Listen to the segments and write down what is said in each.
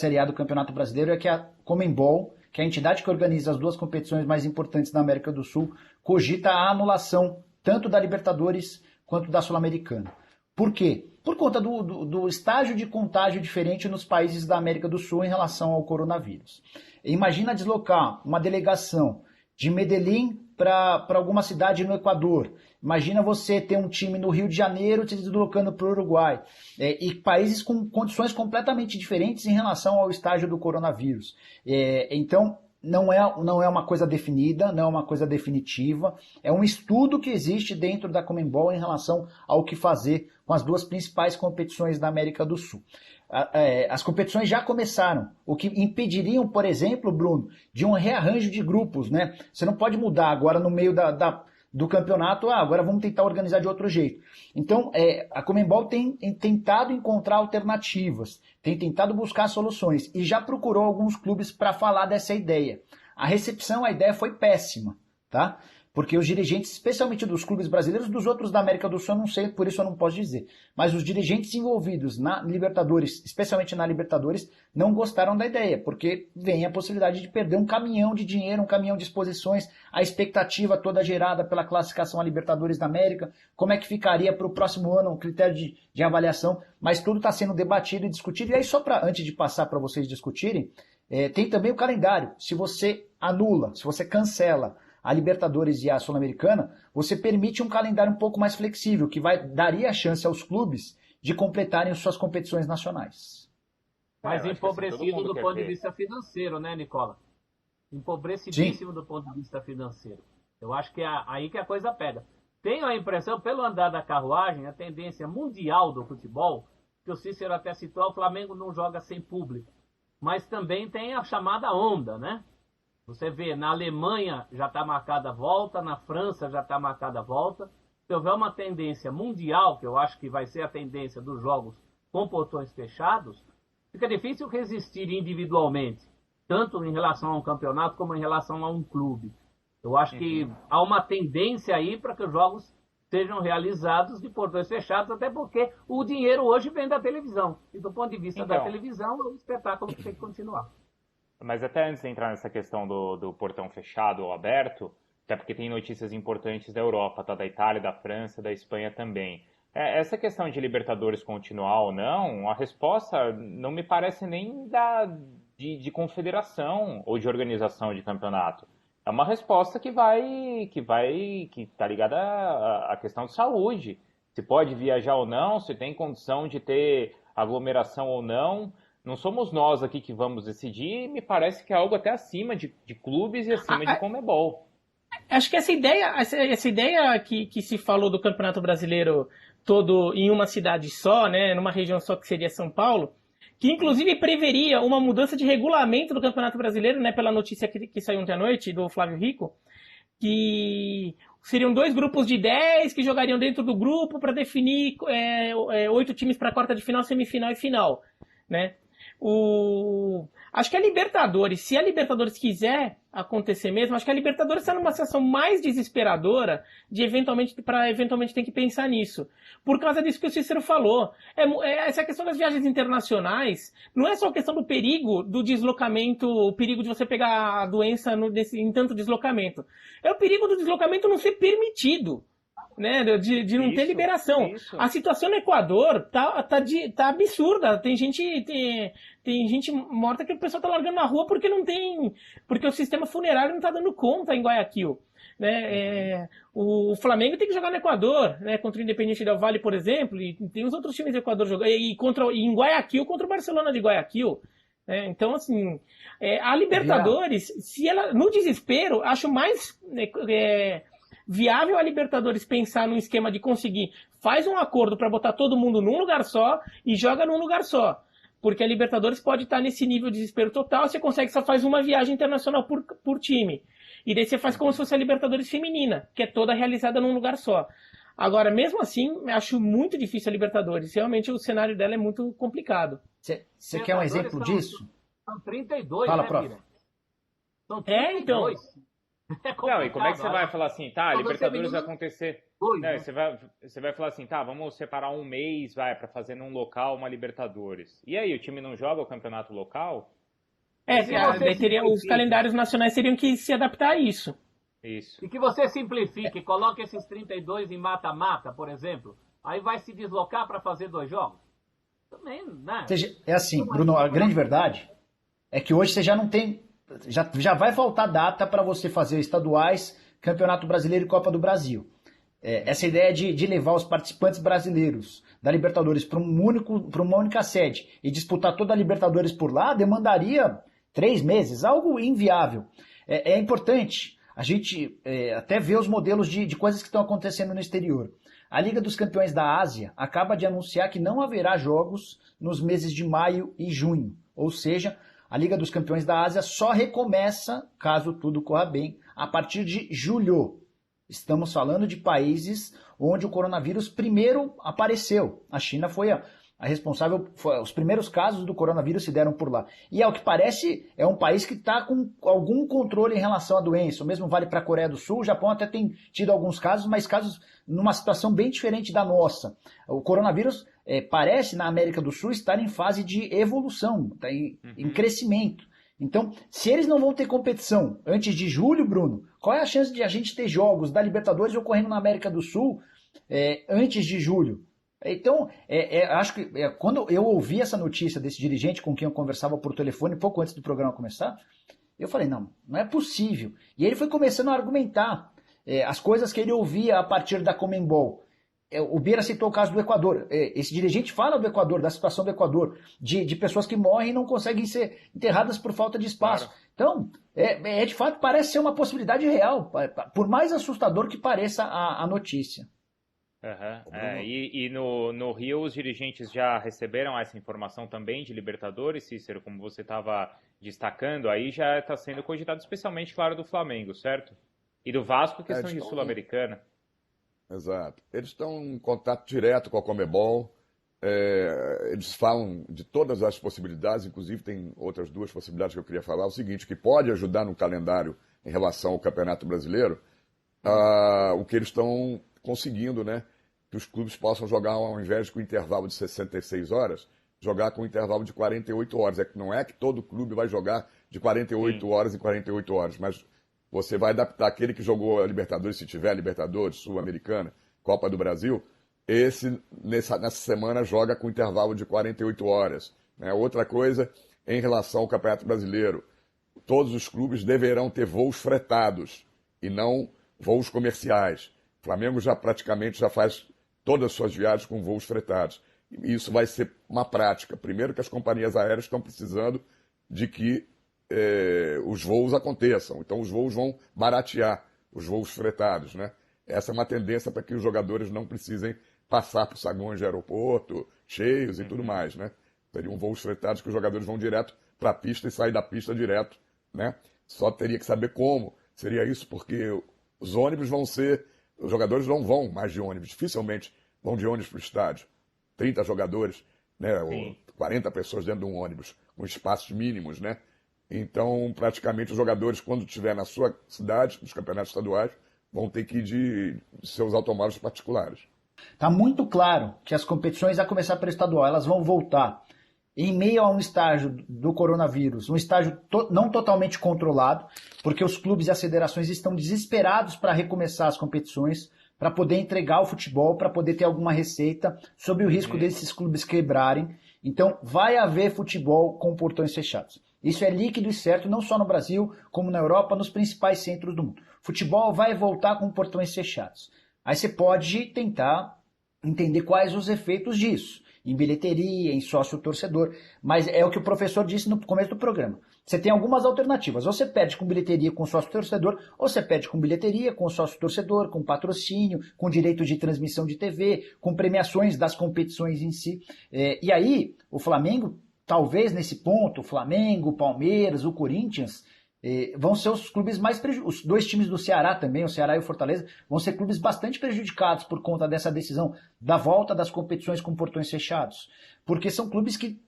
Série A do Campeonato Brasileiro é que a Conmebol, que é a entidade que organiza as duas competições mais importantes da América do Sul, cogita a anulação tanto da Libertadores quanto da Sul-Americana. Por quê? Por conta do estágio de contágio diferente nos países da América do Sul em relação ao coronavírus. Imagina deslocar uma delegação de Medellín para alguma cidade no Equador. Imagina você ter um time no Rio de Janeiro se deslocando para o Uruguai. E países com condições completamente diferentes em relação ao estágio do coronavírus. Então, não é uma coisa definida, não é uma coisa definitiva. É um estudo que existe dentro da Conmebol em relação ao que fazer com as duas principais competições da América do Sul. As competições já começaram, o que impediriam, por exemplo, Bruno, de um rearranjo de grupos, né? Você não pode mudar agora no meio do campeonato, agora vamos tentar organizar de outro jeito. Então, a Conmebol tem tentado encontrar alternativas, tem tentado buscar soluções e já procurou alguns clubes para falar dessa ideia. A recepção, a ideia foi péssima, tá? Porque os dirigentes, especialmente dos clubes brasileiros, dos outros da América do Sul, eu não sei, por isso eu não posso dizer. Mas os dirigentes envolvidos na Libertadores, especialmente na Libertadores, não gostaram da ideia, porque vem a possibilidade de perder um caminhão de dinheiro, um caminhão de exposições, a expectativa toda gerada pela classificação a Libertadores da América, como é que ficaria para o próximo ano o critério de avaliação, mas tudo está sendo debatido e discutido. E aí, só antes de passar para vocês discutirem, tem também o calendário. Se você anula, se você cancela a Libertadores e a Sul-Americana, você permite um calendário um pouco mais flexível, que daria a chance aos clubes de completarem suas competições nacionais. Mas empobrecido do ponto de vista financeiro, né, Nicola? Empobrecidíssimo do ponto de vista financeiro. Eu acho que é aí que a coisa pega. Tenho a impressão, pelo andar da carruagem, a tendência mundial do futebol, que o Cícero até citou, o Flamengo não joga sem público. Mas também tem a chamada onda, né? Você vê, na Alemanha já está marcada a volta, na França já está marcada a volta. Se houver uma tendência mundial, que eu acho que vai ser a tendência dos jogos com portões fechados, fica difícil resistir individualmente, tanto em relação a um campeonato como em relação a um clube. Eu acho que há uma tendência aí para que os jogos sejam realizados de portões fechados, até porque o dinheiro hoje vem da televisão. E do ponto de vista da televisão, o espetáculo tem que continuar. Mas até antes de entrar nessa questão do portão fechado ou aberto, até porque tem notícias importantes da Europa, tá? Da Itália, da França, da Espanha também. Essa questão de Libertadores continuar ou não, a resposta não me parece nem de confederação ou de organização de campeonato. É uma resposta que tá ligada à questão de saúde. Se pode viajar ou não, se tem condição de ter aglomeração ou não. Não somos nós aqui que vamos decidir, me parece que é algo até acima de clubes e acima de Conmebol. Acho que essa ideia que se falou do Campeonato Brasileiro todo em uma cidade só, né, numa região só que seria São Paulo, que inclusive preveria uma mudança de regulamento do Campeonato Brasileiro, né, pela notícia que saiu ontem à noite do Flávio Rico, que seriam 2 grupos de 10 que jogariam dentro do grupo para definir 8 times para a quarta de final, semifinal e final, né? Acho que a Libertadores, se a Libertadores quiser acontecer mesmo, acho que a Libertadores está numa situação mais desesperadora para eventualmente ter que pensar nisso. Por causa disso que o Cícero falou. Essa questão das viagens internacionais não é só a questão do perigo do deslocamento, o perigo de você pegar a doença em tanto deslocamento. É o perigo do deslocamento não ser permitido. Né, de não ter liberação. Isso. A situação no Equador tá absurda. Tem gente morta que o pessoal tá largando na rua porque o sistema funerário não tá dando conta em Guayaquil. Né? O Flamengo tem que jogar no Equador, né, contra o Independiente del Valle, por exemplo, e tem os outros times do Equador jogando, e em Guayaquil contra o Barcelona de Guayaquil. Então, assim, a Libertadores, se ela, no desespero, acho mais viável a Libertadores pensar num esquema de conseguir, faz um acordo para botar todo mundo num lugar só e joga num lugar só. Porque a Libertadores pode estar nesse nível de desespero total, você consegue só faz uma viagem internacional por time. E daí você faz como se fosse a Libertadores feminina, que é toda realizada num lugar só. Agora, mesmo assim, acho muito difícil a Libertadores. Realmente o cenário dela é muito complicado. Você quer um exemplo disso? São 32, Fala, né, prof. Mira? São 32. Então. Não, e como é que você vai falar assim, tá, Libertadores vai acontecer... Dois, Não, né? você vai falar assim, tá, vamos separar um mês, pra fazer num local uma Libertadores. E aí, o time não joga o campeonato local? Daí os calendários nacionais teriam que se adaptar a isso. Isso. E que você simplifique, coloque esses 32 em mata-mata, por exemplo. Aí vai se deslocar para fazer 2 jogos? Também, né? É assim, Bruno, a grande verdade é que hoje você já não tem... Já vai faltar data para você fazer estaduais, Campeonato Brasileiro e Copa do Brasil. Essa ideia de levar os participantes brasileiros da Libertadores para uma única sede e disputar toda a Libertadores por lá demandaria 3 meses, algo inviável. É importante a gente até ver os modelos de coisas que estão acontecendo no exterior. A Liga dos Campeões da Ásia acaba de anunciar que não haverá jogos nos meses de maio e junho. Ou seja, a Liga dos Campeões da Ásia só recomeça, caso tudo corra bem, a partir de julho. Estamos falando de países onde o coronavírus primeiro apareceu. A China foi a responsável, os primeiros casos do coronavírus se deram por lá. E ao que parece, é um país que está com algum controle em relação à doença. O mesmo vale para a Coreia do Sul. O Japão até tem tido alguns casos, mas casos numa situação bem diferente da nossa. O coronavírus parece, na América do Sul, estar em fase de evolução, está em crescimento. Então, se eles não vão ter competição antes de julho, Bruno, qual é a chance de a gente ter jogos da Libertadores ocorrendo na América do Sul antes de julho? Então, acho que quando eu ouvi essa notícia desse dirigente com quem eu conversava por telefone pouco antes do programa começar, eu falei, não é possível. E ele foi começando a argumentar as coisas que ele ouvia a partir da Conmebol. O Beira citou o caso do Equador. Esse dirigente fala do Equador, da situação do Equador, de pessoas que morrem e não conseguem ser enterradas por falta de espaço. Claro. Então, de fato, parece ser uma possibilidade real, por mais assustador que pareça a notícia. Uhum. E no Rio os dirigentes já receberam essa informação também de Libertadores, Cícero, como você estava destacando, aí já está sendo cogitado especialmente, claro, do Flamengo, certo? E do Vasco, questão de Sul-Americana. Exato. Eles estão em contato direto com a Conmebol, eles falam de todas as possibilidades, inclusive tem outras 2 possibilidades que eu queria falar. O seguinte, que pode ajudar no calendário em relação ao Campeonato Brasileiro, o que eles estão conseguindo, né? Que os clubes possam jogar, ao invés de com intervalo de 66 horas, jogar com intervalo de 48 horas. Não é que todo clube vai jogar de 48 horas em 48 horas, mas você vai adaptar aquele que jogou a Libertadores, se tiver Libertadores, Sul-Americana, Copa do Brasil, nessa semana joga com intervalo de 48 horas. Né? Outra coisa, em relação ao Campeonato Brasileiro, todos os clubes deverão ter voos fretados e não voos comerciais. O Flamengo praticamente já faz todas as suas viagens com voos fretados. E isso vai ser uma prática. Primeiro que as companhias aéreas estão precisando de que os voos aconteçam. Então os voos vão baratear, os voos fretados, né? Essa é uma tendência para que os jogadores não precisem passar por saguões de aeroporto, cheios e tudo mais, né? Seriam voos fretados que os jogadores vão direto para a pista e saem da pista direto, né? Só teria que saber como seria isso, porque os ônibus vão ser... Os jogadores não vão mais de ônibus, dificilmente vão de ônibus para o estádio. 30 jogadores, né? Ou 40 pessoas dentro de um ônibus, com espaços mínimos, né? Então, praticamente, os jogadores, quando estiver na sua cidade, nos campeonatos estaduais, vão ter que ir de seus automóveis particulares. Está muito claro que as competições, a começar pelo estadual, elas vão voltar em meio a um estágio do coronavírus, um estágio não totalmente controlado, porque os clubes e as federações estão desesperados para recomeçar as competições, para poder entregar o futebol, para poder ter alguma receita, sob o risco desses clubes quebrarem. Então, vai haver futebol com portões fechados. Isso é líquido e certo, não só no Brasil, como na Europa, nos principais centros do mundo. Futebol vai voltar com portões fechados. Aí você pode tentar entender quais os efeitos disso, em bilheteria, em sócio-torcedor, mas é o que o professor disse no começo do programa. Você tem algumas alternativas, ou você perde com bilheteria com sócio-torcedor, ou você perde com bilheteria, com sócio-torcedor, com patrocínio, com direito de transmissão de TV, com premiações das competições em si. E aí, o Flamengo, talvez nesse ponto, o Flamengo, o Palmeiras, o Corinthians, vão ser os clubes mais prejudicados. Os 2 times do Ceará também, o Ceará e o Fortaleza, vão ser clubes bastante prejudicados por conta dessa decisão da volta das competições com portões fechados. Porque são clubes que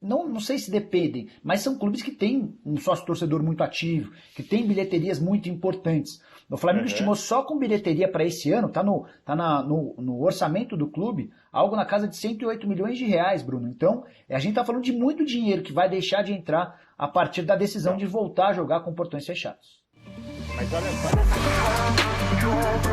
não sei se dependem, mas são clubes que têm um sócio-torcedor muito ativo, que têm bilheterias muito importantes. O Flamengo estimou só com bilheteria para esse ano, tá no orçamento do clube, algo na casa de 108 milhões de reais, Bruno. Então, a gente está falando de muito dinheiro que vai deixar de entrar a partir da decisão de voltar a jogar com portões fechados. Mas olha só.